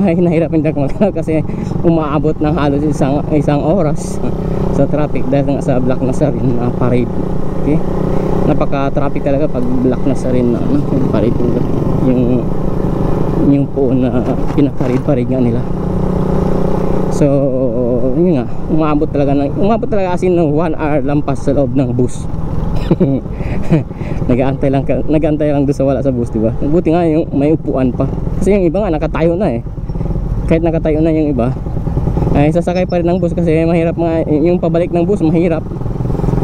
ay nahirapan din ako kasi umaabot ng halos isang oras sa traffic dahil nga sa block na sa rin na parade. Okay, napaka-traffic talaga pag block na sa rin na yung parade, yung po na pinaparade nga nila. So yun nga, umabot talaga as in 1 hour lampas sa loob ng bus. nag-aantay lang doon sa wala sa bus, diba? Buti nga yung may upuan pa, kasi yung iba nga nakatayo na eh. Kahit nakatayo na yung iba ay sasakay pa rin ng bus kasi mahirap nga yung pabalik ng bus, mahirap.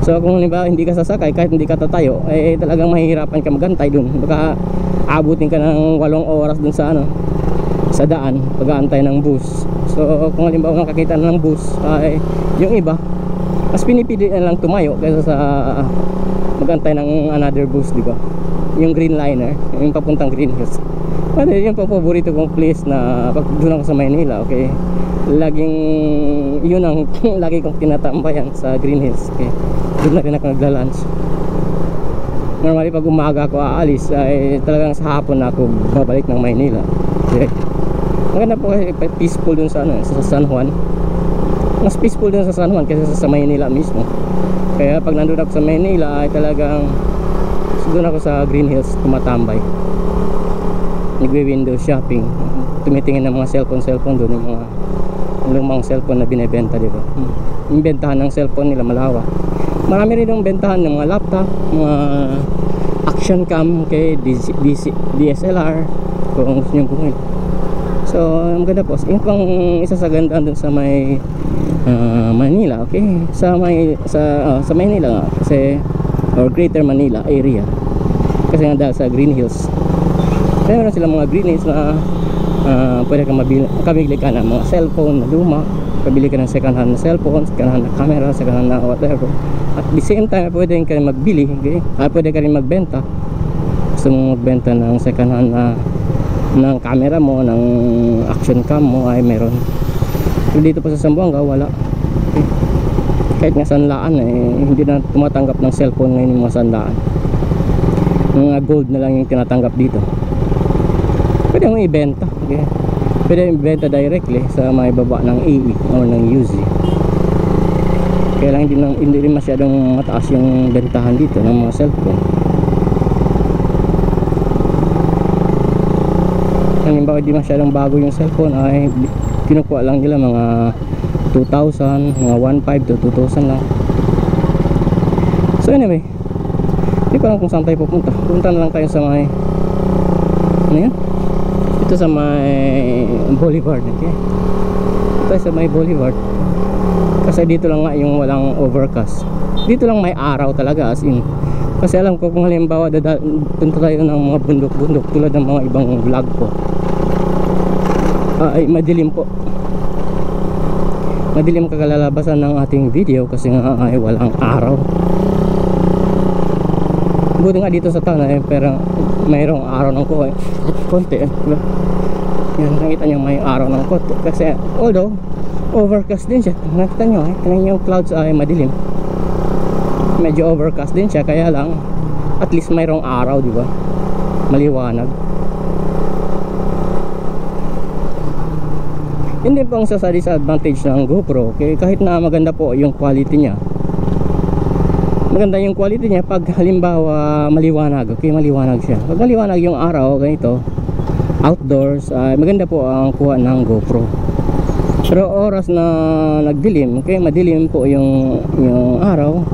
So kung hindi ka sasakay, kahit hindi ka tatayo, ay talagang mahihirapan ka magantay dun. Baka abutin ka ng 8 oras dun sa sa daan pag-aantay ng bus. So kung halimbawa nakakita na ng bus, ay yung iba mas pinipili na lang tumayo kaysa sa magantay ng another bus, di ba? Yung Green Liner, yung papuntang Green Hills. Ano yung paborito kong place na pag doon ako sa Maynila, okay? Yun ang lagi kong tinatambayan sa Green Hills, okay? Doon na rin ako nagla-lunch. Normally pag umaga ako aalis, ay talagang sa hapon na ako babalik ng Maynila. Okay? Maganda po kasi peaceful dun sa San Juan. Mas peaceful dun sa San Juan kaysa sa Maynila mismo. Kaya pag nandun ako sa Maynila ay talagang doon ako sa Green Hills tumatambay, nagwe-window shopping, tumitingin ng mga cellphone doon, yung mga lumang cellphone na binebenta, diba? Yung bentahan ng cellphone nila malawak. Marami rin yung bentahan ng mga laptop, mga action cam, okay, DSLR kung gusto nyo bumili. So maganda po, yung pang isa sa ganda doon sa may Manila, okay, sa Manila nga, kasi or Greater Manila area, kasi nga dahil sa Green Hills, kaya meron silang mga Green Hills na pwede kang kabili ka ng mga cellphone na luma, kabili ka ng second hand na cellphone, second hand na camera, second hand na whatever. At the same time pwede ka rin magbili, okay? Pwede ka rin magbenta. Gusto mo magbenta ng second hand na ng camera mo, ng action cam mo, ay meron. So dito pa sa Zamboanga wala, okay. Kahit nga sanlaan hindi na tumatanggap ng cellphone ngayon yung mga sanlaan. Mga gold na lang yung tinatanggap dito. Pwede mo ibenta, okay. Pwede ibenta directly sa may baba ng AE o ng UZ. Kaya lang hindi rin masyadong mataas yung bentahan dito ng mga cellphone. Halimbawa di masyadong bago yung cellphone, ay kinukuha lang nila mga 2,000, mga 1,500 to 2,000 lang. So anyway, hindi ko alam kung saan tayo pupunta. Punta na lang tayo sa may ano yan? Ito sa may Boulevard, okay? Ito sa may Boulevard. Kasi dito lang nga yung walang overcast. Dito lang may araw talaga, as in. Kasi alam ko kung halimbawa punta tayo ng mga bundok-bundok tulad ng mga ibang vlog ko, ay madilim po. Madilim kakalalabasan ng ating video kasi nga ay walang araw. Buti nga dito sa town pero mayroong araw ng konti diba? Yan, nakita nyo may araw ng konti. Kasi although overcast din siya, nakita nyo yung clouds ay madilim, medyo overcast din siya, kaya lang at least mayroong araw, diba? Maliwanag. Hindi po ang sa disadvantage ng GoPro, okay? Kahit na maganda po yung quality niya, maganda yung quality niya pag halimbawa maliwanag, okay, maliwanag siya. Pag maliwanag yung araw, ganito, outdoors, maganda po ang kuha ng GoPro. Pero oras na nagdilim, okay, madilim po yung araw,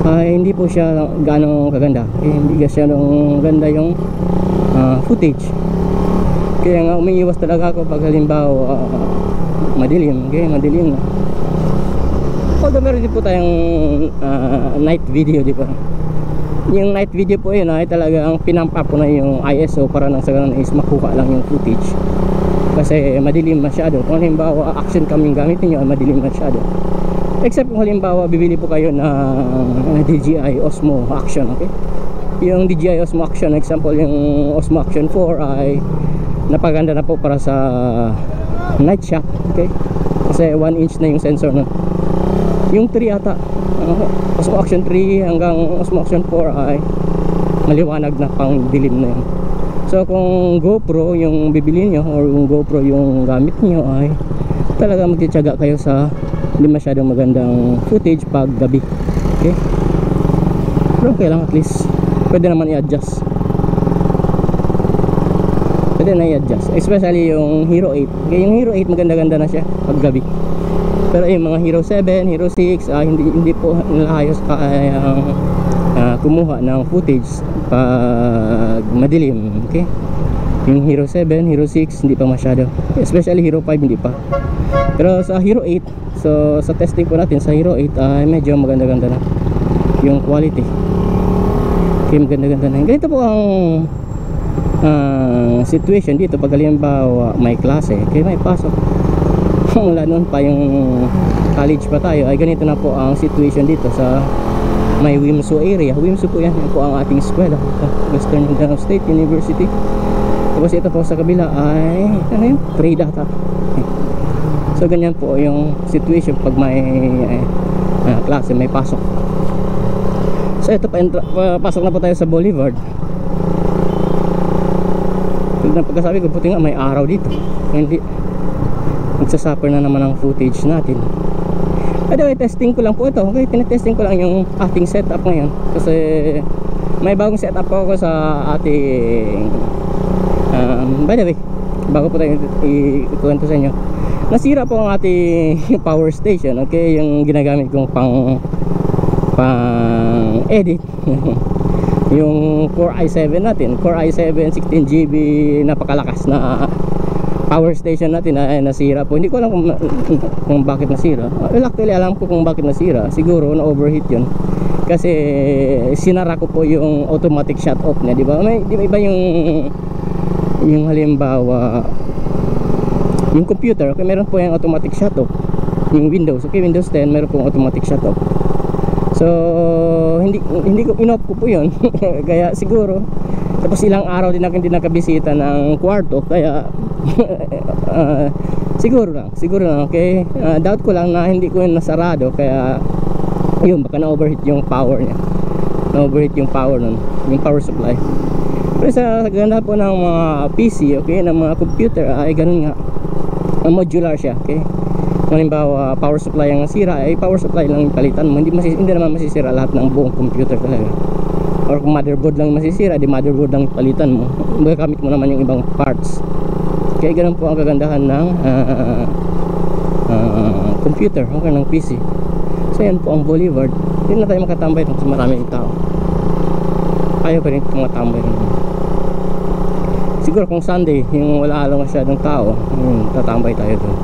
ay hindi po siya gaano kaganda, okay? Hindi siya ganda yung footage. Kaya nga umiiwas talaga ako pag halimbawa madilim, okay, madilim na. Although meron din po tayong night video, di ba? Yung night video po yun ay talagang pinampa po na yung ISO para nang sa ganun is makuha lang yung footage. Kasi madilim masyado. Kung halimbawa action cam yung gamitin nyo, madilim masyado. Except kung halimbawa bibili po kayo ng DJI Osmo Action, okay? Yung DJI Osmo Action, example yung Osmo Action 4 ay napaganda na po para sa night shot, okay? Kasi 1 inch na yung sensor na. Yung 3 ata, Osmo Action 3 hanggang Osmo Action 4 ay maliwanag na, pang dilim na yun. So kung GoPro yung bibili nyo or kung GoPro yung gamit nyo, ay talaga magtitiyaga kayo sa hindi masyadong magandang footage pag gabi. Okay, pero okay lang, at least pwede naman i-adjust, pwede na i-adjust, especially yung Hero 8. Okay, yung Hero 8 maganda-ganda na siya pag gabi. Pero yung mga Hero 7, Hero 6, hindi po naayos kaya kumuha ng footage pag madilim. Okay, yung Hero 7, Hero 6 hindi pa masyado, especially Hero 5 hindi pa. Pero sa Hero 8, so sa testing po natin sa Hero 8 ay medyo maganda-ganda na yung quality. Okay, maganda-ganda na. Ganito po ang situation dito pag halimbawa may klase, okay, may pasok. Wala noon pa yung college pa tayo, ay ganito na po ang situation dito sa may Wimsu area. Wimsu po yan, yan po ang ating eskwela, Western Mindanao State University. Tapos ito po sa kabila ay ano yun? Trade data. So ganyan po yung situation pag may klase, may pasok. So ito pasok na po tayo sa Boulevard. Tulad ng pagkasabi ko, buti nga may araw dito, hindi magsasuffer na naman ang footage natin. By the way, testing ko lang po ito. Okay, tinetesting ko lang yung ating setup ngayon kasi may bagong setup po ako sa ating by the way, bago po tayo ikuwento sa inyo, nasira po ang ating power station. Okay, yung ginagamit kong pang edit yung Core i7 natin, Core i7 16GB, napakalakas na power station natin ay nasira po. Hindi ko alam kung bakit nasira. Well, actually alam ko kung bakit nasira. Siguro na overheat yun kasi sinara ko po yung automatic shut off niya, di ba? May di ba iba yung halimbawa yung computer, okay, meron po yung automatic shut off. Yung Windows, okay, Windows 10 meron pong automatic shut off. So hindi ko in-off ko po yun. Kaya siguro, tapos ilang araw din ako hindi nakabisita ng kwarto, kaya siguro lang, okay. Doubt ko lang na hindi ko yun nasarado, kaya yun, baka na-overheat yung power niya, na-overheat yung power nun, yung power supply. Pero sa ganda po ng mga PC, okay, ng mga computer, ay ganun nga, modular siya, okay. Halimbawa power supply ang nasira, ay power supply lang yung palitan mo, hindi naman masisira lahat ng buong computer talaga. Or kung motherboard lang masisira, di motherboard lang palitan mo, magagamit mo naman yung ibang parts. Kaya ganun po ang kagandahan ng computer, okay, ng PC. So yan po ang Boulevard. Hindi na tayo makatambay sa maraming tao. Ayaw pa rin tumatambay rin. Siguro kung Sunday, yung wala masyadong tao, tatambay tayo doon.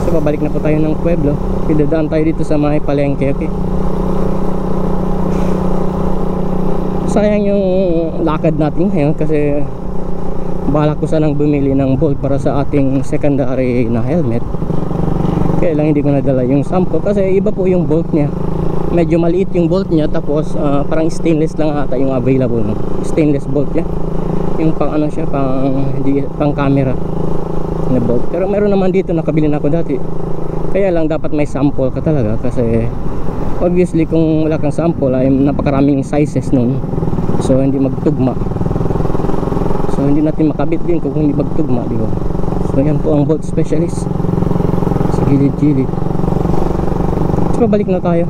So pabalik na po tayo ng Pueblo. Pidadaan tayo dito sa mga palengke, okay. Sayang yung lakad natin ngayon kasi balak ko sanang bumili ng bolt para sa ating secondary na helmet. Kaya lang hindi ko nadala yung sample kasi iba po yung bolt niya. Medyo maliit yung bolt niya, tapos parang stainless lang ata yung available, no? Stainless bolt niya. Yung pang ano siya, pang camera na bolt. Pero meron naman dito, nakabili na ako dati. Kaya lang dapat may sample ka talaga kasi obviously kung wala kang sample ay napakaraming sizes nun. So hindi magtugma. So hindi natin makabit din kung hindi magtugma, di ba? So yan po ang bolt specialist sa gilid-gilid. So balik na tayo.